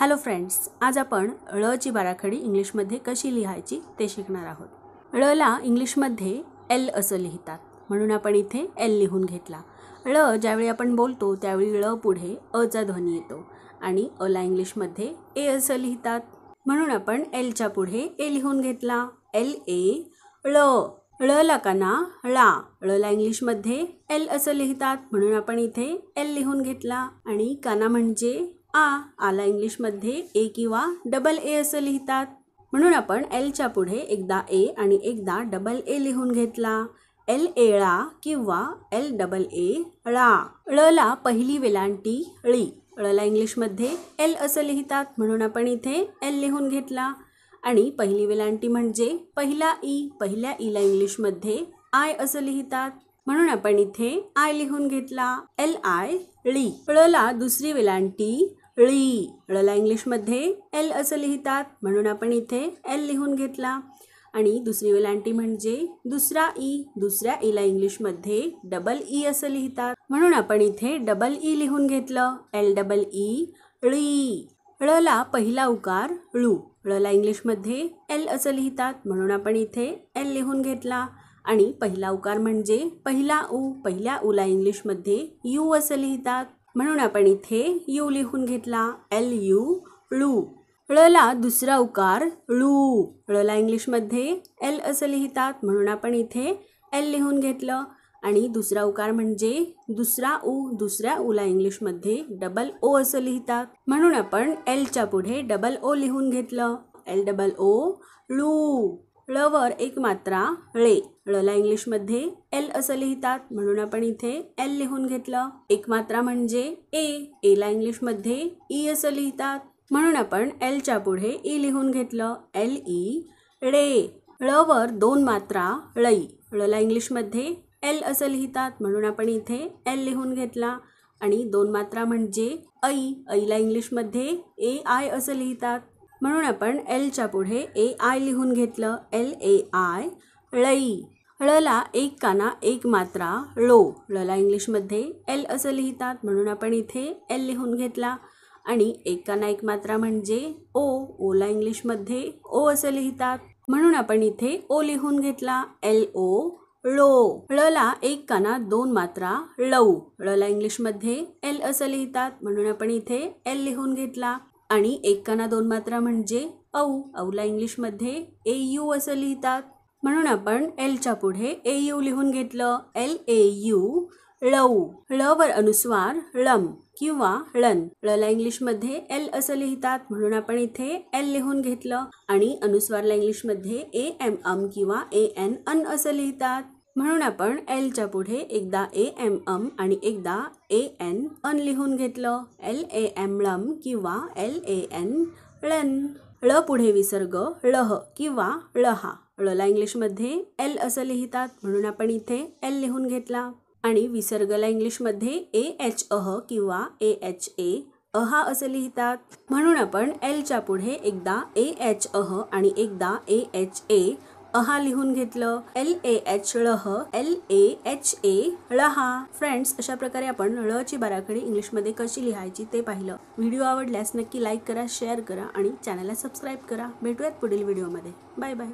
Hello friends, आज आपण ळ ची बाराखडी इंग्लिशमध्ये कशी लिहायची ते शिकणार आहोत। ळ ला इंग्लिशमध्ये एल असं लिहितात, म्हणून आपण इथे एल लिहून घेतला। ळ ज्यावेळी आपण बोलतो त्यावेळी ळ पुढे अ चा ध्वनी येतो आणि अ ला इंग्लिशमध्ये ए असं लिहितात, म्हणून आपण एल च्या पुढे ए लिहून घेतला। एल ए ळ। ळ ला काना ळा। ळ ला इंग्लिशमध्ये एल असं लिहितात, म्हणून आपण इथे एल लिहून घेतला। आणि काना म्हणजे आला इंग्लिशमध्ये ए किंवा डबल ए असं लिहितात, म्हणून आपण एल च्या पुढे एकदा ए आणि एकदा डबल ए लिहून घेतला। एल एळा किंवा एल डबल ए ळा। ळ ला पहिली वेलांटी ळी। ळ ला इंग्लिशमध्ये एल असं लिहितात, म्हणून आपण इथे एल लिहून घेतला। आणि पहिली वेलांटी म्हणजे पहिला ई। पहिल्या ई ला इंग्लिशमध्ये आय असं लिहितात, म्हणून आपण इथे आय लिहून घेतला। एल आय ळी। ळ ला दुसरी वेलांटी ळी। ळ ला इंग्लिशमध्ये एल असं लिहितात, म्हणून आपण इथे एल लिहून घेतला। आणि दुसरी वेलांटी म्हणजे दुसरा ई। दुसऱ्या ई ला इंग्लिशमध्ये डबल ई असं लिहितात, म्हणून आपण इथे डबल ई लिहून घेतलं। एल डबल ई ळी। ळ ला पहिला उकार ळू। ळ ला इंग्लिशमध्ये एल असं लिहितात, म्हणून आपण इथे एल लिहून घेतला। आणि पहिला उकार म्हणजे पहिला ऊ। पहिल्या ऊ ला इंग्लिशमध्ये यू असं लिहितात, म्हणून आपण इथे यू लिहून घेतला। एल यू ळू। ळ ला दुसरा उकार ळू। ळ ला इंग्लिशमध्ये एल असं लिहितात, म्हणून आपण इथे एल लिहून घेतलं। आणि दुसरा उकार म्हणजे दुसरा ऊ। दुसऱ्या ऊ ला इंग्लिशमध्ये डबल ओ असं लिहितात, म्हणून आपण एल च्या पुढे डबल ओ लिहून घेतलं। एल डबल ओ ळू। ळ वर एक मात्रा ळे। ळ ला इंग्लिशमध्ये एल असं लिहितात, म्हणून आपण इथे एल लिहून घेतलं। एक मात्रा म्हणजे ए। ए ला इंग्लिशमध्ये ई असं लिहितात, म्हणून आपण एल च्या पुढे ई लिहून घेतलं। एल ई ळे। ळ वर दोन मात्रा ळई। ळ ला इंग्लिशमध्ये एल असं लिहितात, म्हणून आपण इथे एल लिहून घेतला। आणि दोन मात्रा म्हणजे ऐ। ऐ ला इंग्लिशमध्ये ए आय असं लिहितात, म्हणून आपण एल च्या पुढे ए आय लिहून घेतलं। एल ए आय ळई। ळ ला एक काना एक मात्रा ळो। ळ ला इंग्लिशमध्ये एल असं लिहितात, म्हणून आपण इथे एल लिहून घेतला। आणि एक काना एक मात्रा म्हणजे ओ। ओ ला इंग्लिशमध्ये ओ असं लिहितात, म्हणून आपण इथे ओ लिहून घेतला। एल ओ ळो। ळ ला एक काना दोन मात्रा ळऊ। ळ ला इंग्लिशमध्ये एल असं लिहितात, म्हणून आपण इथे एल लिहून घेतला। आणि एक काना दोन मात्रा म्हणजे औ। औ ला इंग्लिशमध्ये ए यू असं लिहितात, म्हणून आपण एल च्या पुढे ए यू लिहून घेतलं। एल ए यू ळऊ। ळ वर अनुस्वार ळम किंवा ळन। ळ ला इंग्लिशमध्ये एल असं लिहितात, म्हणून आपण इथे एल लिहून घेतलं। आणि अनुस्वारला इंग्लिशमध्ये ए एम अम किंवा ए एन अन असं लिहितात, म्हणून आपण एल च्या पुढे एकदा ए एम अम आणि एकदा ए एन अन लिहून घेतलं। एल ए एम ळम किंवा एल ए एन ळन। ळ पुढे विसर्ग ळह किंवा ळहा। ळ ला इंग्लिशमध्ये एल असं लिहितात, म्हणून आपण इथे एल लिहून घेतला। आणि विसर्गला इंग्लिशमध्ये ए एच अह किंवा ए एच ए अहा असं लिहितात, म्हणून आपण एल च्या पुढे एकदा ए एच अह आणि एकदा ए एच ए अहा लिहून घेतलं। एल ए एच ळह। एल ए एच ए ळहा। फ्रेंड्स, अशा प्रकारे आपण ळ ची बाराखडी इंग्लिशमध्ये कशी लिहायची ते पाहिलं। व्हिडिओ आवडल्यास नक्की लाईक करा, शेअर करा आणि चॅनलला सबस्क्राईब करा। भेटूयात पुढील व्हिडिओमध्ये। Bye bye.